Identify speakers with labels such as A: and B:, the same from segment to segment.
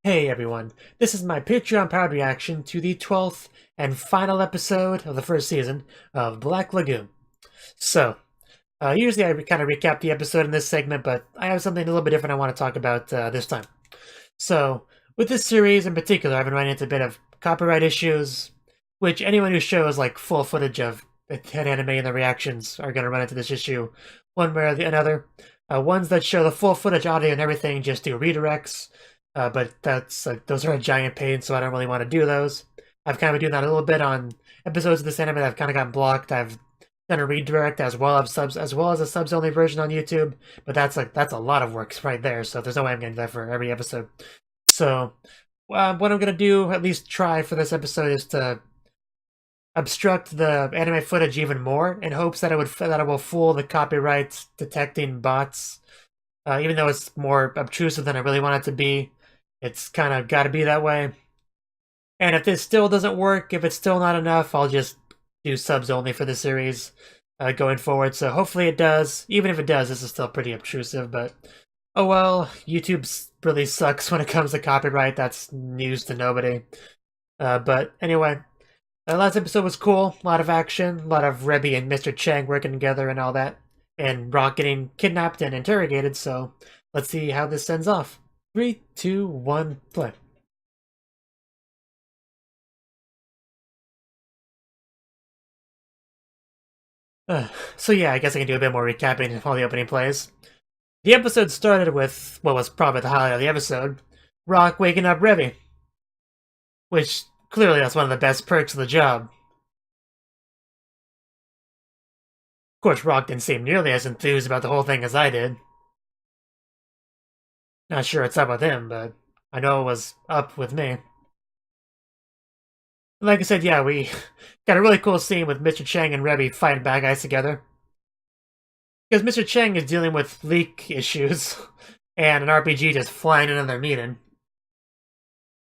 A: Hey everyone, this is my Patreon-powered reaction to the 12th and final episode of the first season of Black Lagoon. So, usually I kind of recap the episode in this segment, but I have something a little bit different I want to talk about this time. So, with this series in particular, I've been running into a bit of copyright issues, which anyone who shows like full footage of head anime and the reactions are going to run into this issue one way or the another. Ones that show the full footage audio and everything just do redirects, but that's those are a giant pain, so I don't really want to do those. I've kind of been doing that a little bit on episodes of this anime that I've kind of gotten blocked. I've done a redirect as well as a subs only version on YouTube, but that's a lot of work right there. So there's no way I'm getting that for every episode. So what I'm gonna do, at least try for this episode, is to obstruct the anime footage even more in hopes that it will fool the copyright detecting bots. Even though it's more obtrusive than I really want it to be, it's kind of got to be that way. And if this still doesn't work, if it's still not enough, I'll just do subs only for the series going forward. So hopefully it does. Even if it does, this is still pretty obtrusive, but oh well, YouTube really sucks when it comes to copyright. That's news to nobody. But anyway, the last episode was cool. A lot of action, a lot of Rebby and Mr. Chang working together and all that. And Rock getting kidnapped and interrogated, so let's see how this ends off. 3, 2, 1, play. So yeah, I guess I can do a bit more recapping of all the opening plays. The episode started with what was probably the highlight of the episode, Rock waking up Rebby. Which, clearly that's one of the best perks of the job. Of course, Rock didn't seem nearly as enthused about the whole thing as I did. Not sure what's up with him, but I know it was up with me. Like I said, yeah, we got a really cool scene with Mr. Chang and Rebby fighting bad guys together. Because Mr. Chang is dealing with leak issues, and an RPG just flying into their meeting.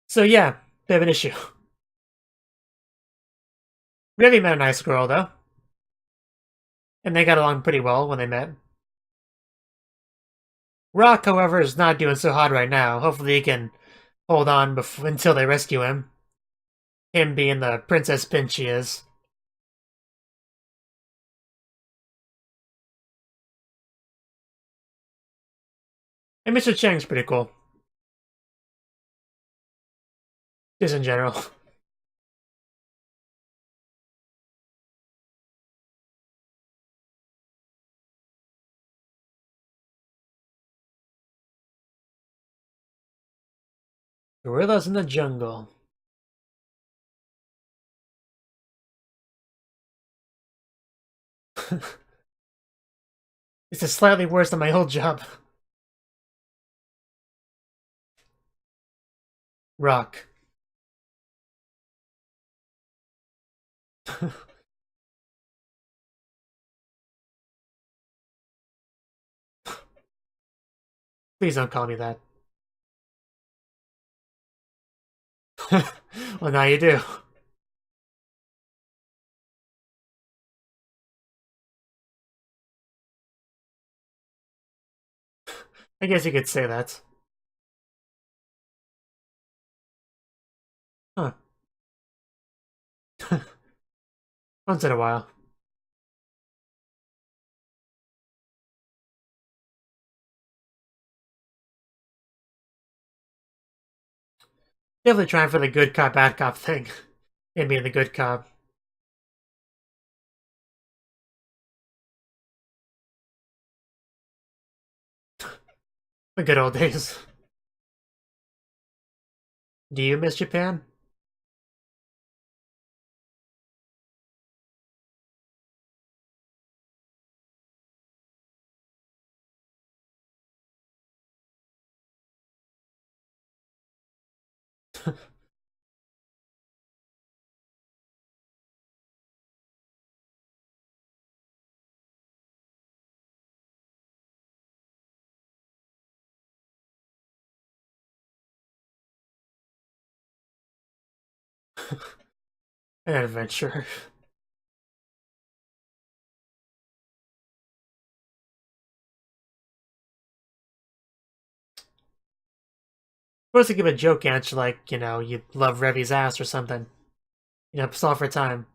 A: So yeah, bit of an issue. Rebby met a nice girl, though. And they got along pretty well when they met. Rock, however, is not doing so hot right now. Hopefully he can hold on until they rescue him. Him being the princess pinch he is. And Mr. Chang's pretty cool. Just in general. Gorillas in the jungle. This is slightly worse than my old job. Rock. Please don't call me that. Well, now you do. I guess you could say that. Huh. Once in a while. Definitely trying for the good cop, bad cop thing. And being the good cop. The good old days. Do you miss Japan? An adventure. supposed to give a joke answer like, you know, you love Revi's ass or something. You know, stall for time.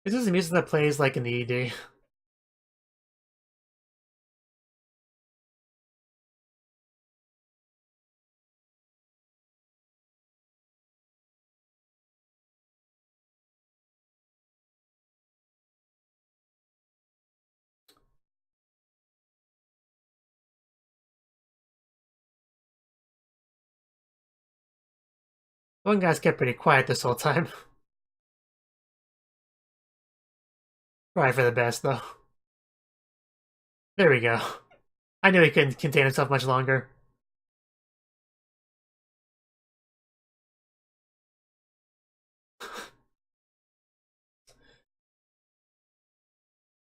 A: This is the music that plays like in the ED. One guy's kept pretty quiet this whole time. Probably for the best, though. There we go. I knew he couldn't contain himself much longer.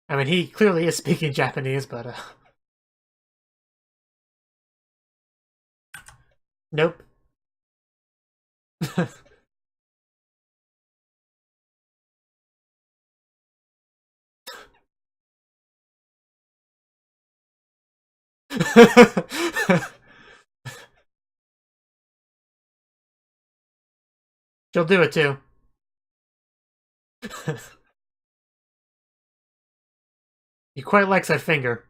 A: I mean, he clearly is speaking Japanese, but, nope. She'll do it, too. He quite likes that finger.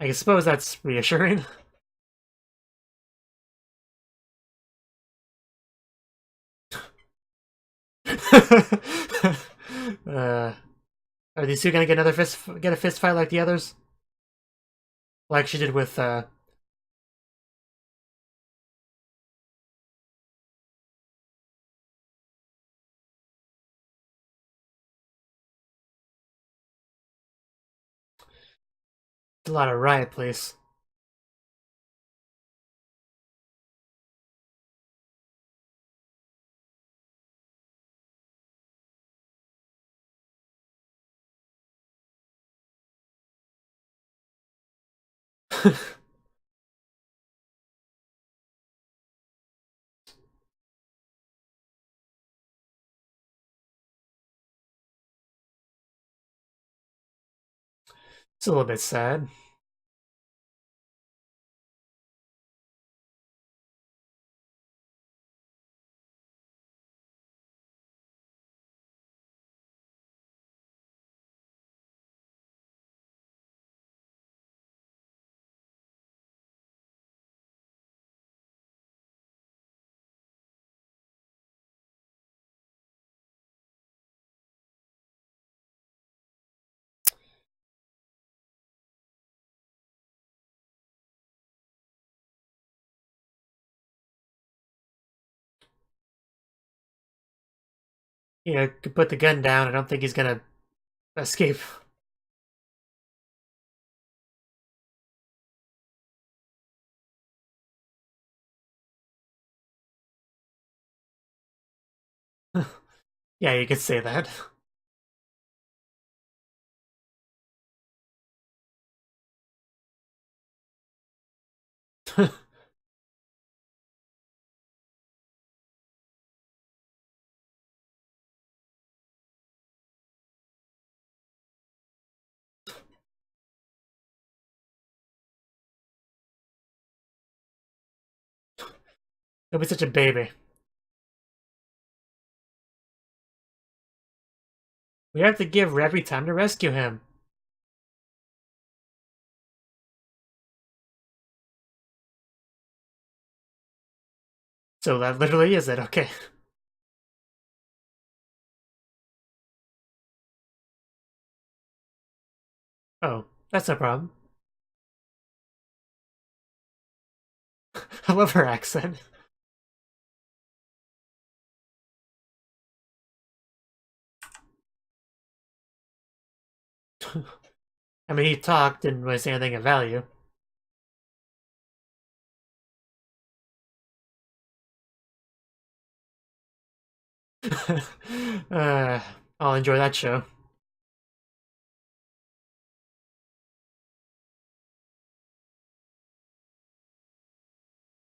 A: I suppose that's reassuring. Are these two gonna get get a fist fight like the others? Like she did with a lot of riot police. It's a little bit sad. You know, could put the gun down. I don't think he's gonna escape. Yeah, you could say that. He'll be such a baby. We have to give Revi time to rescue him. So that literally is it, okay. Oh, that's no problem. I love her accent. I mean, he talked, didn't really say anything of value. uh, I'll enjoy that show.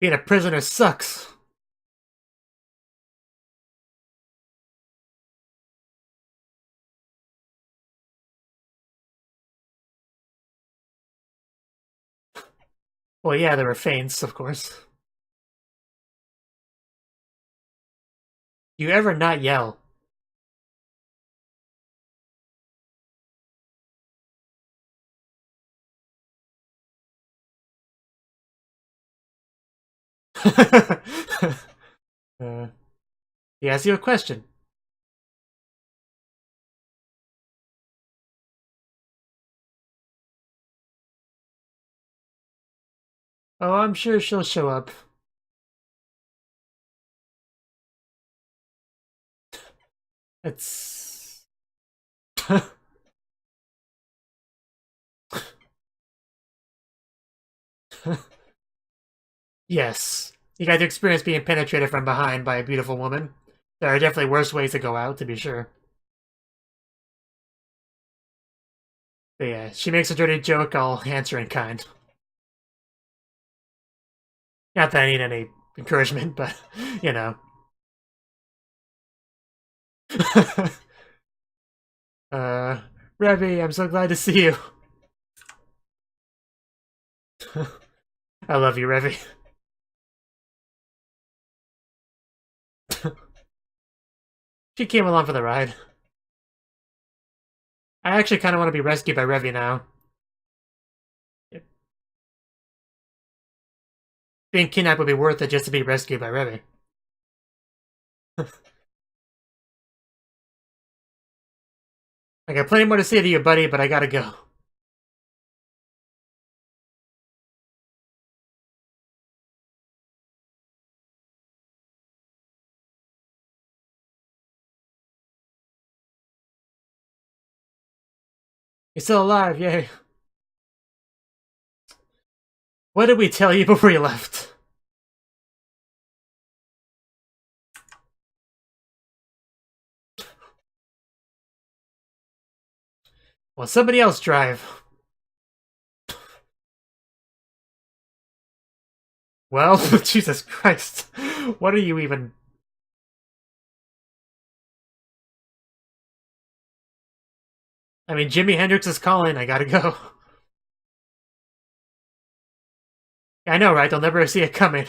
A: Being a prisoner sucks. Well, yeah, there were feints, of course. You ever not yell? He asks you a question. Oh, I'm sure she'll show up. It's... Yes. You got to experience being penetrated from behind by a beautiful woman. There are definitely worse ways to go out, to be sure. But yeah, she makes a dirty joke, I'll answer in kind. Not that I need any encouragement, but, you know. Revy, I'm so glad to see you. I love you, Revy. She came along for the ride. I actually kind of want to be rescued by Revy now. Being kidnapped would be worth it just to be rescued by Revy. I got plenty more to say to you, buddy, but I gotta go. You're still alive, yay. What did we tell you before you left? Well, somebody else drive. Well, Jesus Christ. What are you even... I mean, Jimi Hendrix is calling, I gotta go. I know, right? They'll never see it coming.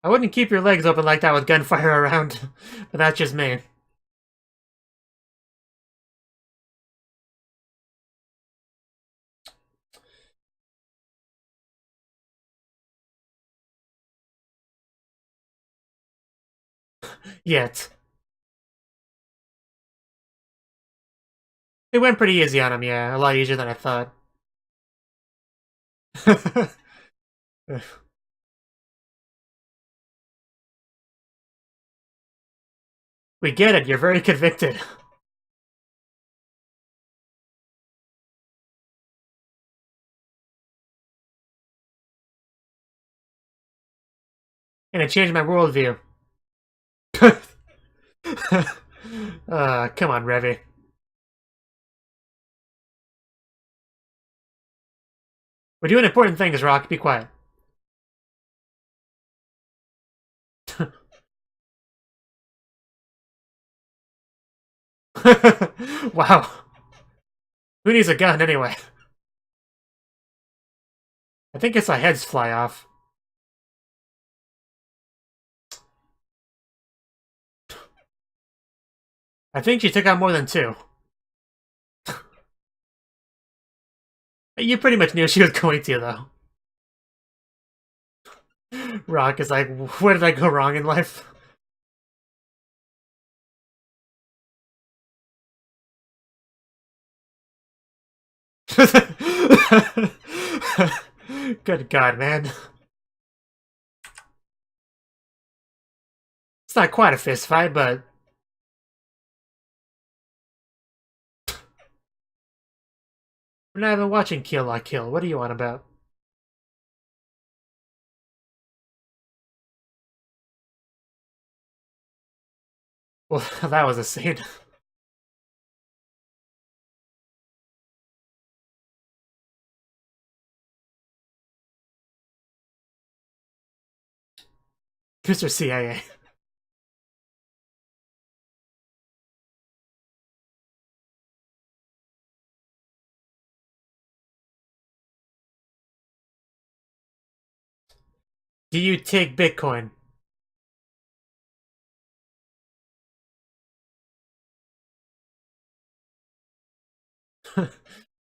A: I wouldn't keep your legs open like that with gunfire around, but that's just me. Yet. It went pretty easy on him, yeah. A lot easier than I thought. We get it, you're very convicted. And it changed my worldview. Come on, Revy. We're doing important things, Rock. Be quiet. Wow. Who needs a gun, anyway? I think it's our heads fly off. I think she took out more than two. You pretty much knew she was going to, though. Rock is like, where did I go wrong in life? Good God, man. It's not quite a fist fight, but... We're not even watching Kill La Kill. What are you on about? Well, that was a scene. Mr. CIA. Do you take Bitcoin?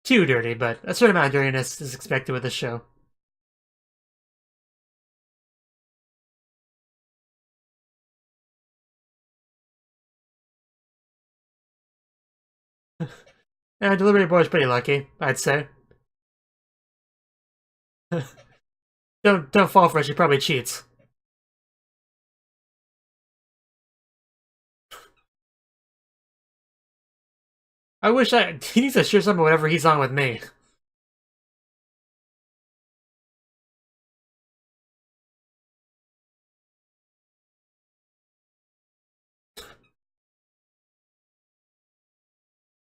A: Too dirty, but a certain amount of dirtiness is expected with this show. And Delivery Boy's pretty lucky, I'd say. Don't fall for it, she probably cheats. I wish he needs to share some of whatever he's on with me.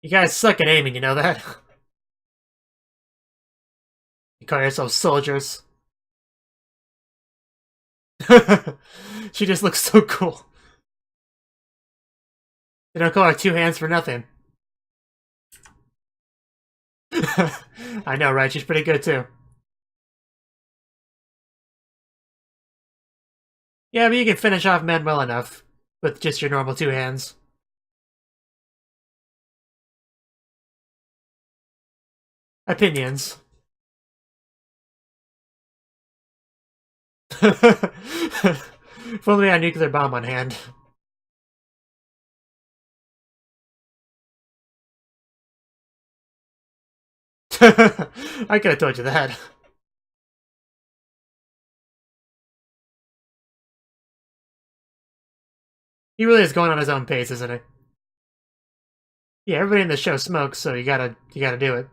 A: You guys suck at aiming, you know that? You call yourselves soldiers. She just looks so cool. They don't call her two hands for nothing. I know, right? She's pretty good too. Yeah, but you can finish off men well enough with just your normal two hands. Opinions. If only we had a nuclear bomb on hand. I could have told you that. He really is going on his own pace, isn't he? Yeah, everybody in the show smokes, so you gotta do it.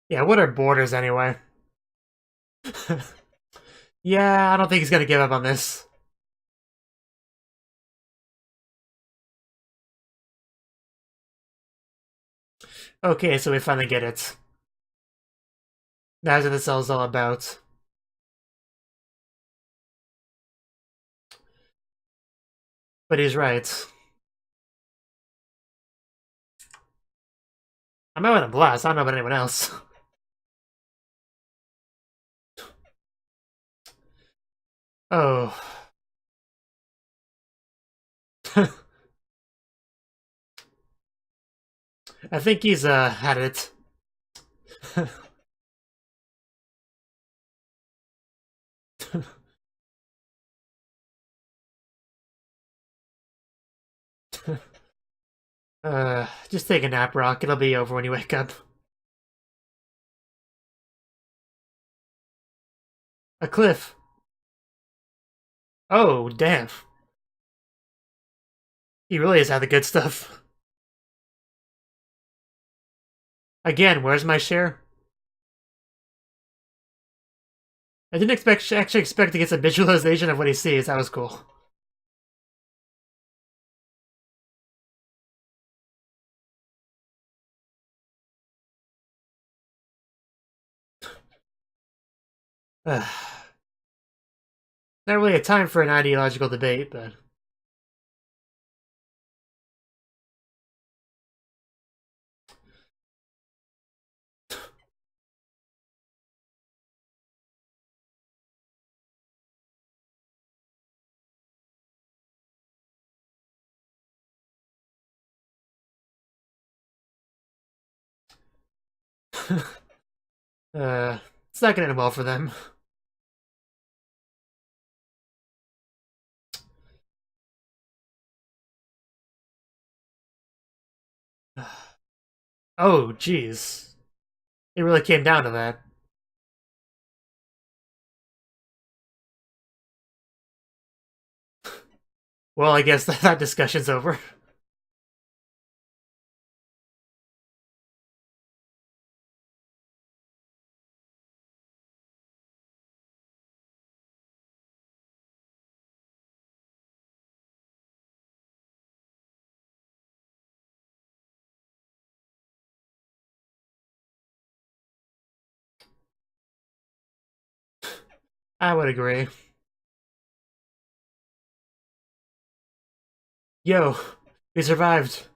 A: Yeah, what are borders anyway? Yeah, I don't think he's gonna give up on this. Okay, so we finally get it. That's what this is all about. But he's right. I'm having a blast. I don't know about anyone else. Oh. I think he's had it. Just take a nap, Rock. It'll be over when you wake up. A cliff. Oh, damn. He really has had the good stuff. Again, where's my share? I didn't actually expect to get some visualization of what he sees. That was cool. Not really a time for an ideological debate, but... it's not gonna end well for them. Oh, jeez. It really came down to that. Well, I guess that discussion's over. I would agree. Yo, we survived.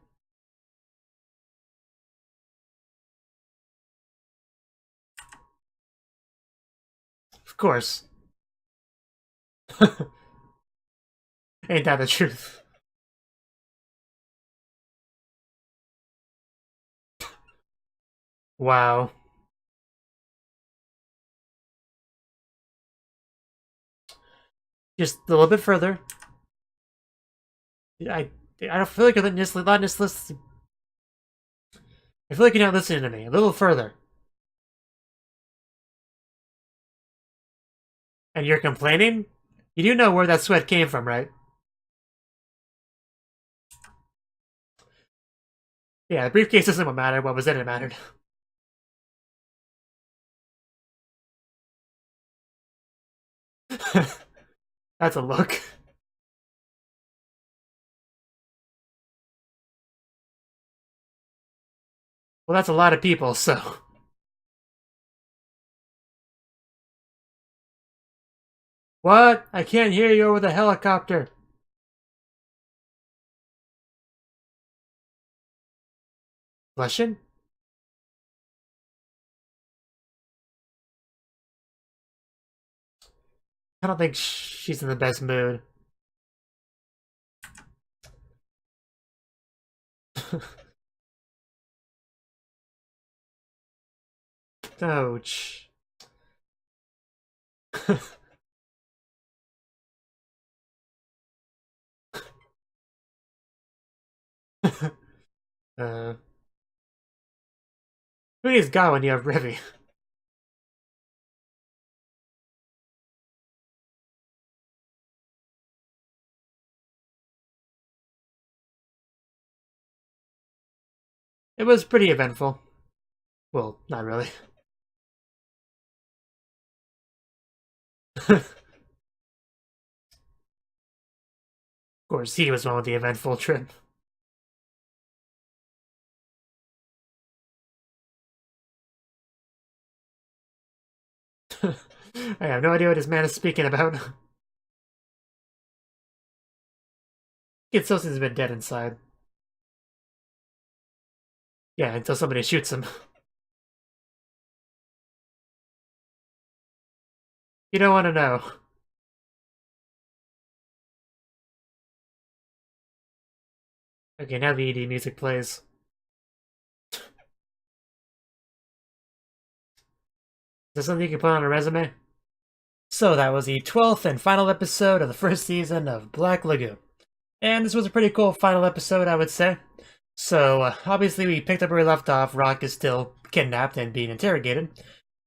A: Of course. Ain't that the truth? Wow. Just a little bit further. I I don't feel like you're not just listening. I feel like you're not listening to me. A little further. And you're complaining? You do know where that sweat came from, right? Yeah, the briefcase doesn't what mattered. What was in it mattered. That's a look. Well, that's a lot of people, so... What? I can't hear you over the helicopter. Blushing? I don't think she's in the best mood. Ouch. uh, who needs God when you have Revy? It was pretty eventful. Well, not really. Of course, he was one with the eventful trip. I have no idea what this man is speaking about. It still seems a bit dead inside. Yeah, until somebody shoots him. You don't want to know. Okay, now the ED music plays. Is that something you can put on a resume? So that was the 12th and final episode of the first season of Black Lagoon. And this was a pretty cool final episode, I would say. So, obviously we picked up where we left off. Rock is still kidnapped and being interrogated.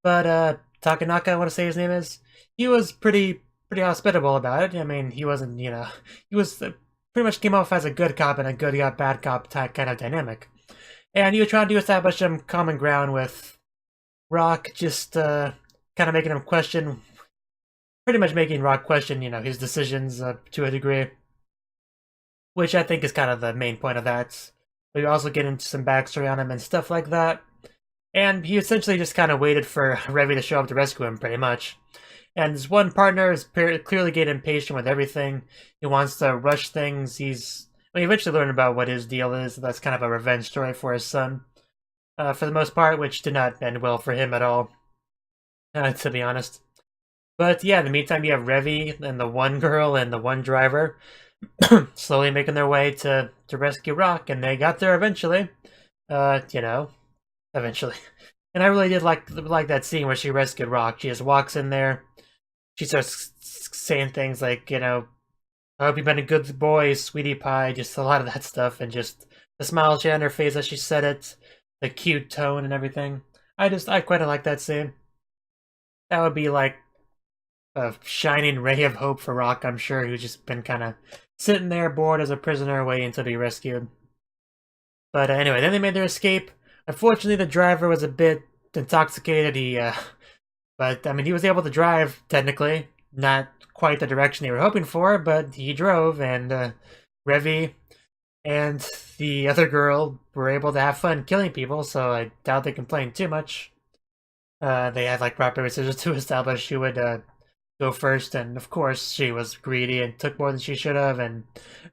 A: But, Takanaka, I want to say his name is, he was pretty hospitable about it. I mean, he wasn't, he was pretty much came off as a good cop and a good cop, bad cop type kind of dynamic. And he was trying to establish some common ground with Rock, just, kind of making him question, pretty much making Rock question, his decisions to a degree. Which I think is kind of the main point of that. But you also get into some backstory on him and stuff like that. And he essentially just kind of waited for Revy to show up to rescue him, pretty much. And his one partner is clearly getting impatient with everything. He wants to rush things. We eventually learn about what his deal is. That's kind of a revenge story for his son, for the most part, which did not end well for him at all, to be honest. But yeah, in the meantime, you have Revy and the one girl and the one driver slowly making their way to rescue Rock, and they got there eventually. Eventually. And I really did like that scene where she rescued Rock. She just walks in there. She starts saying things like, I hope you've been a good boy, sweetie pie, just a lot of that stuff, and just the smile she had on her face as she said it, the cute tone and everything. I quite like that scene. That would be like a shining ray of hope for Rock, I'm sure, who's just been kind of sitting there bored as a prisoner waiting to be rescued. But anyway, then they made their escape. Unfortunately, the driver was a bit intoxicated. But I mean, he was able to drive, technically. Not quite the direction they were hoping for, but he drove, and Revy and the other girl were able to have fun killing people, so I doubt they complained too much. They had like rock, paper, scissors to establish who would go first, and of course she was greedy and took more than she should have, and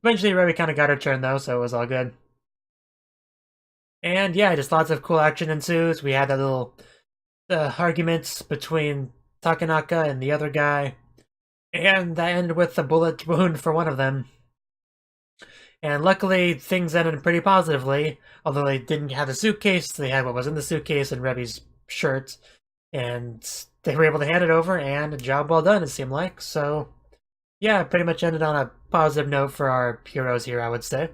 A: eventually Remy kind of got her turn though, so it was all good. And yeah, just lots of cool action ensues. We had that little arguments between Takanaka and the other guy, and that ended with a bullet wound for one of them. And luckily, things ended pretty positively. Although they didn't have the suitcase, they had what was in the suitcase and Revy's shirt. And they were able to hand it over, and a job well done, it seemed like. So, yeah, pretty much ended on a positive note for our heroes here, I would say.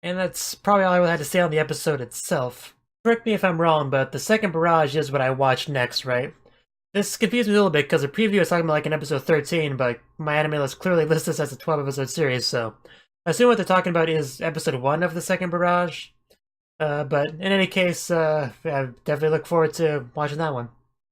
A: And that's probably all I had to say on the episode itself. Correct me if I'm wrong, but the second barrage is what I watched next, right? This confused me a little bit because the preview was talking about like an episode 13, but MyAnimeLIst clearly lists this as a 12-episode series, so I assume what they're talking about is episode 1 of the second barrage. But in any case, I definitely look forward to watching that one.